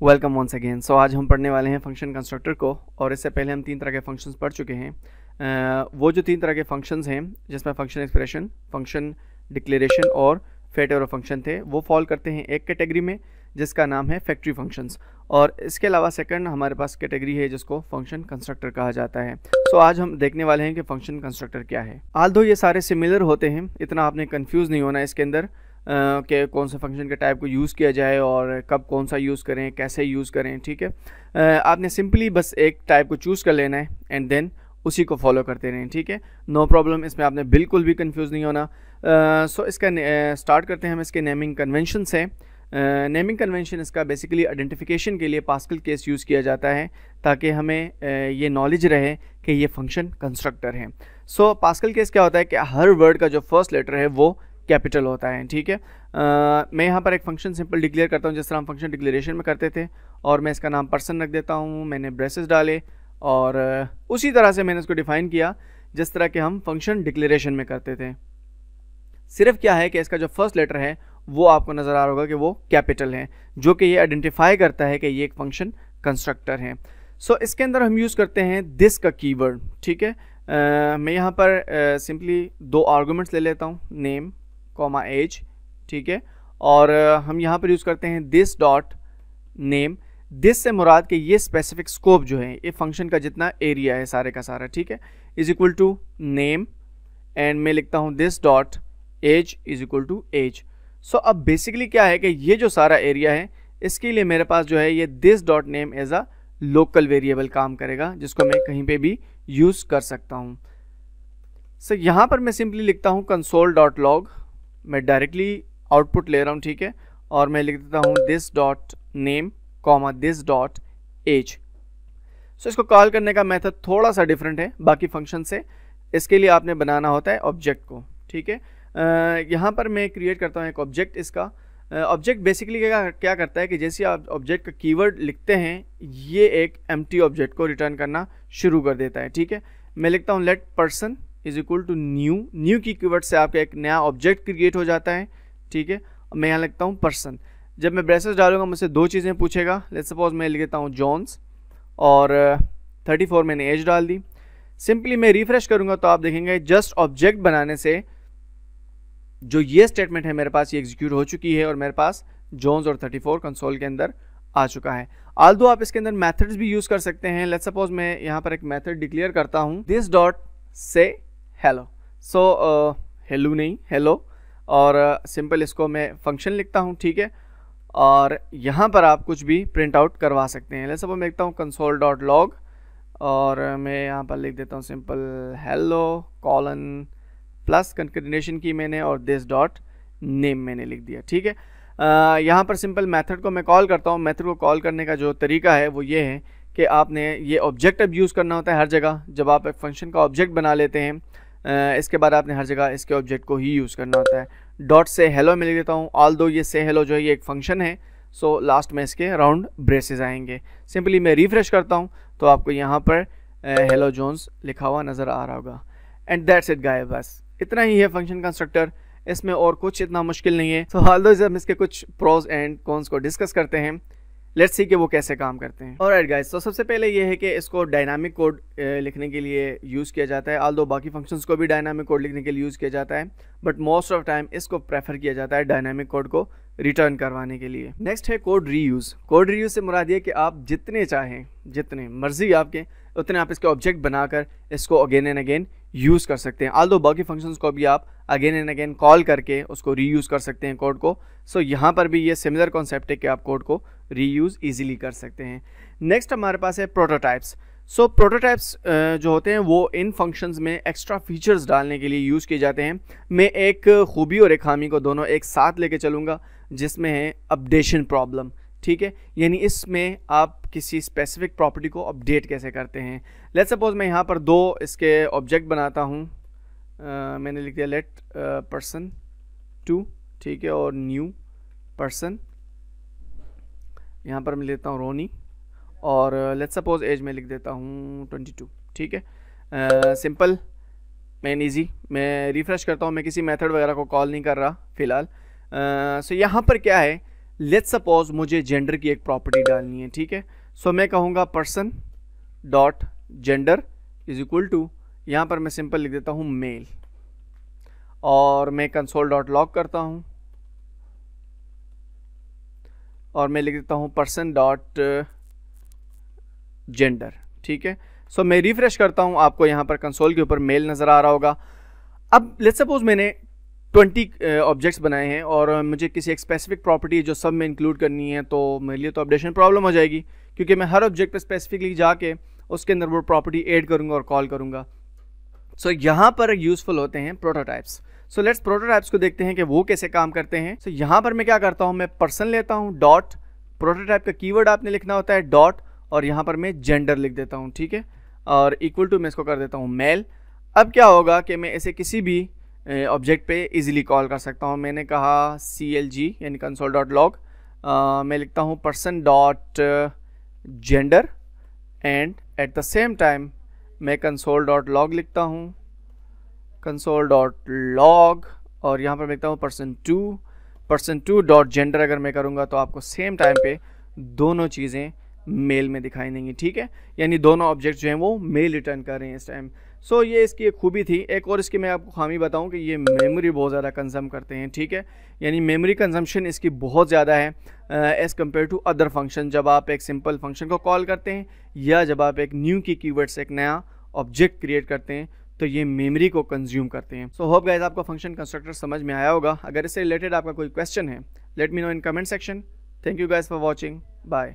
Welcome once again. सो आज हम पढ़ने वाले हैं फंक्शन कंस्ट्रक्टर को, और इससे पहले हम तीन तरह के फंक्शंस पढ़ चुके हैं। वो जो तीन तरह के फंक्शंस हैं जिसमें फंक्शन एक्सप्रेशन, फंक्शन डिक्लेरेशन और फेटर फंक्शन थे, वो फॉल करते हैं एक कैटेगरी में जिसका नाम है फैक्ट्री फंक्शंस, और इसके अलावा सेकंड हमारे पास कैटेगरी है जिसको फंक्शन कंस्ट्रक्टर कहा जाता है। सो आज हम देखने वाले हैं कि फंक्शन कंस्ट्रक्टर क्या है। आल्दो ये सारे सिमिलर होते हैं, इतना आपने कंफ्यूज नहीं होना इसके अंदर कि कौन से फंक्शन के टाइप को यूज़ किया जाए और कब कौन सा यूज़ करें, कैसे यूज़ करें। ठीक है, आपने सिंपली बस एक टाइप को चूज़ कर लेना है एंड देन उसी को फॉलो करते रहें। ठीक है, नो प्रॉब्लम, इसमें आपने बिल्कुल भी कंफ्यूज नहीं होना। सो इसका स्टार्ट करते हैं हम इसके नेमिंग कन्वेंशन से। नेमिंग कन्वेंशन इसका बेसिकली आइडेंटिफिकेशन के लिए पास्कल केस यूज़ किया जाता है ताकि हमें ये नॉलेज रहे कि ये फंक्शन कंस्ट्रक्टर है। सो पास्कल केस क्या होता है कि हर वर्ड का जो फर्स्ट लेटर है वो कैपिटल होता है। ठीक है, मैं यहाँ पर एक फंक्शन सिंपल डिक्लेयर करता हूँ जिस तरह हम फंक्शन डिक्लेरेशन में करते थे, और मैं इसका नाम पर्सन रख देता हूँ। मैंने ब्रेसेस डाले और उसी तरह से मैंने इसको डिफ़ाइन किया जिस तरह के हम फंक्शन डिक्लेरेशन में करते थे। सिर्फ क्या है कि इसका जो फर्स्ट लेटर है वो आपको नज़र आ रहा होगा कि वो कैपिटल है, जो कि ये आइडेंटिफाई करता है कि ये एक फंक्शन कंस्ट्रक्टर है। सो इसके अंदर हम यूज़ करते हैं दिस का कीवर्ड। ठीक है, मैं यहाँ पर सिंपली दो आर्गूमेंट्स ले लेता हूँ, नेम कॉमा एज। ठीक है, और हम यहाँ पर यूज़ करते हैं दिस डॉट नेम। दिस से मुराद के ये स्पेसिफिक स्कोप जो है, ये फंक्शन का जितना एरिया है सारे का सारा, ठीक है, is equal to name, and मैं लिखता हूँ this dot age is equal to age. So अब बेसिकली क्या है कि ये जो सारा एरिया है इसके लिए मेरे पास जो है ये this dot name as a local variable काम करेगा, जिसको मैं कहीं पे भी यूज़ कर सकता हूँ। सो यहाँ पर मैं सिंपली लिखता हूँ कंसोल डॉट लॉग, मैं डायरेक्टली आउटपुट ले रहा हूँ। ठीक है, और मैं लिख देता हूँ this dot name comma this dot age. So इसको कॉल करने का मेथड थोड़ा सा डिफरेंट है बाकी फंक्शन से। इसके लिए आपने बनाना होता है ऑब्जेक्ट को। ठीक है, यहाँ पर मैं क्रिएट करता हूँ एक ऑब्जेक्ट। इसका ऑब्जेक्ट बेसिकली क्या करता है कि जैसे आप ऑब्जेक्ट का कीवर्ड लिखते हैं ये एक एम्प्टी ऑब्जेक्ट को रिटर्न करना शुरू कर देता है। ठीक है, मैं लिखता हूँ let person is equal to new. New की कीवर्ड से आपका एक नया ऑब्जेक्ट क्रिएट हो जाता है। ठीक है, मैं यहाँ लिखता हूँ पर्सन। जब मैं ब्रेसेस डालूंगा मुझसे दो चीज़ें पूछेगा। लेट्स सपोज मैं लिख देता हूँ जॉन्स, और 34 मैंने एज डाल दी। सिंपली मैं रिफ्रेश करूँगा तो आप देखेंगे जस्ट ऑब्जेक्ट बनाने से जो ये स्टेटमेंट है मेरे पास ये एग्जीक्यूट हो चुकी है, और मेरे पास जॉन्स और 34 कंसोल के अंदर आ चुका है। आल्दो आप इसके अंदर मेथड्स भी यूज़ कर सकते हैं। लेट्स सपोज मैं यहाँ पर एक मेथड डिक्लेयर करता हूँ दिस डॉट से हेलो। सो हेलो नहीं हेलो, और सिंपल इसको मैं फंक्शन लिखता हूँ। ठीक है, और यहाँ पर आप कुछ भी प्रिंट आउट करवा सकते हैं। लेट्स सपोज मैं लिखता हूँ कंसोल डॉट लॉग, और मैं यहाँ पर लिख देता हूँ simple hello colon plus concatenation की मैंने, और दिस डॉट नेम मैंने लिख दिया। ठीक है, यहाँ पर सिंपल मेथड को मैं कॉल करता हूँ। मेथड को कॉल करने का जो तरीका है वो ये है कि आपने ये ऑब्जेक्ट अब यूज़ करना होता है हर जगह। जब आप एक फंक्शन का ऑब्जेक्ट बना लेते हैं इसके बाद आपने हर जगह इसके ऑब्जेक्ट को ही यूज़ करना होता है। डॉट से हेलो मैं लिख देता हूँ। ऑल्दो ये से हेलो जो है ये एक फंक्शन है, सो लास्ट में इसके राउंड ब्रेसेस आएंगे। सिंपली मैं रिफ्रेश करता हूँ तो आपको यहाँ पर हेलो जोन्स लिखा हुआ नज़र आ रहा होगा। एंड दैट्स इट गाइस, बस इतना ही है फंक्शन कंस्ट्रक्टर। इसमें और कुछ इतना मुश्किल नहीं है। सो ऑल्दो हम इसके कुछ प्रोज एंड कॉन्स को डिस्कस करते हैं। लेट्स सी कि वो कैसे काम करते हैं। ऑलराइट गाइस, तो सबसे पहले ये है कि इसको डायनामिक कोड लिखने के लिए यूज़ किया जाता है। ऑल्दो बाकी फंक्शंस को भी डायनामिक कोड लिखने के लिए यूज़ किया जाता है, बट मोस्ट ऑफ टाइम इसको प्रेफर किया जाता है डायनामिक कोड को रिटर्न करवाने के लिए। नेक्स्ट है कोड रीयूज़। कोड रीयूज़ से मुराद ये कि आप जितने चाहें, जितने मर्जी आपके, उतने आप इसके ऑब्जेक्ट बनाकर इसको अगेन एंड अगेन यूज़ कर सकते हैं। ऑल्दो बाकी फंक्शंस को भी आप अगेन एंड अगेन कॉल करके उसको रीयूज़ कर सकते हैं कोड को। सो यहाँ पर भी ये सिमिलर कॉन्सेप्ट है कि आप कोड को रीयूज़ इजीली कर सकते हैं। नेक्स्ट हमारे पास है प्रोटोटाइप्स। सो प्रोटोटाइप्स जो होते हैं वो इन फंक्शंस में एक्स्ट्रा फीचर्स डालने के लिए यूज़ किए जाते हैं। मैं एक खूबी और एक खामी को दोनों एक साथ लेके चलूँगा, जिसमें है अपडेशन प्रॉब्लम। ठीक है, यानी इसमें आप किसी स्पेसिफिक प्रॉपर्टी को अपडेट कैसे करते हैं। लेट्स सपोज मैं यहाँ पर दो इसके ऑब्जेक्ट बनाता हूँ। मैंने लिख दिया लेट पर्सन 2, ठीक है, और न्यू पर्सन। यहाँ पर मैं लेता हूँ रोनी, और लेट्स सपोज एज में लिख देता हूँ 22। ठीक है, सिंपल मैन ईजी। मैं रिफ्रेश करता हूँ, मैं किसी मेथड वगैरह को कॉल नहीं कर रहा फ़िलहाल। सो यहाँ पर क्या है, लेट्स सपोज मुझे जेंडर की एक प्रॉपर्टी डालनी है, ठीक है। सो मैं कहूँगा person dot gender is equal to, यहाँ पर मैं सिंपल लिख देता हूँ मेल, और मैं कंसोल डॉट लॉग करता हूँ और मैं लिख देता हूँ पर्सन डॉट जेंडर, ठीक है। सो मैं रिफ्रेश करता हूँ, आपको यहाँ पर कंसोल के ऊपर मेल नज़र आ रहा होगा। अब लेट्स सपोज मैंने 20 ऑब्जेक्ट्स बनाए हैं और मुझे किसी एक स्पेसिफिक प्रॉपर्टी जो सब में इंक्लूड करनी है, तो मेरे लिए तो अपडेशन प्रॉब्लम हो जाएगी, क्योंकि मैं हर ऑब्जेक्ट पे स्पेसिफिकली जाके उसके अंदर वो प्रॉपर्टी ऐड करूँगा और कॉल करूँगा। सो यहाँ पर यूज़फुल होते हैं प्रोटोटाइप्स। सो लेट्स प्रोटोटाइप्स को देखते हैं कि वो कैसे काम करते हैं। सो यहाँ पर मैं क्या करता हूँ, मैं पर्सन लेता हूँ, डॉट प्रोटोटाइप का कीवर्ड आपने लिखना होता है डॉट, और यहाँ पर मैं जेंडर लिख देता हूँ, ठीक है, और इक्वल टू मैं इसको कर देता हूँ मेल। अब क्या होगा कि मैं इसे किसी भी ऑब्जेक्ट पे इजीली कॉल कर सकता हूँ। मैंने कहा CLG यानी कंसोल डॉट लॉग, मैं लिखता हूँ person dot gender, and at the same time मैं कंसोल डॉट लॉग लिखता हूँ, कंसोल डॉट लॉग, और यहाँ पर लिखता हूँ पर्सन टू डॉट जेंडर। अगर मैं करूँगा तो आपको सेम टाइम पे दोनों चीज़ें मेल में दिखाई देंगी, ठीक है, यानी दोनों ऑब्जेक्ट जो हैं वो मेल रिटर्न कर रहे हैं इस टाइम। सो ये इसकी एक खूबी थी। एक और इसकी मैं आपको खामी बताऊं कि ये मेमोरी बहुत ज़्यादा कंज्यूम करते हैं, ठीक है, यानी मेमोरी कंजम्पशन इसकी बहुत ज़्यादा है as compare to other function. जब आप एक सिंपल फंक्शन को कॉल करते हैं या जब आप एक न्यू की कीवर्ड से एक नया ऑब्जेक्ट क्रिएट करते हैं, तो ये मेमोरी को कंज्यूम करते हैं। सो होप गाइस आपको फंक्शन कंस्ट्रक्टर समझ में आया होगा। अगर इससे रिलेटेड आपका कोई क्वेश्चन है, let me know in comment section. Thank you guys for watching, bye.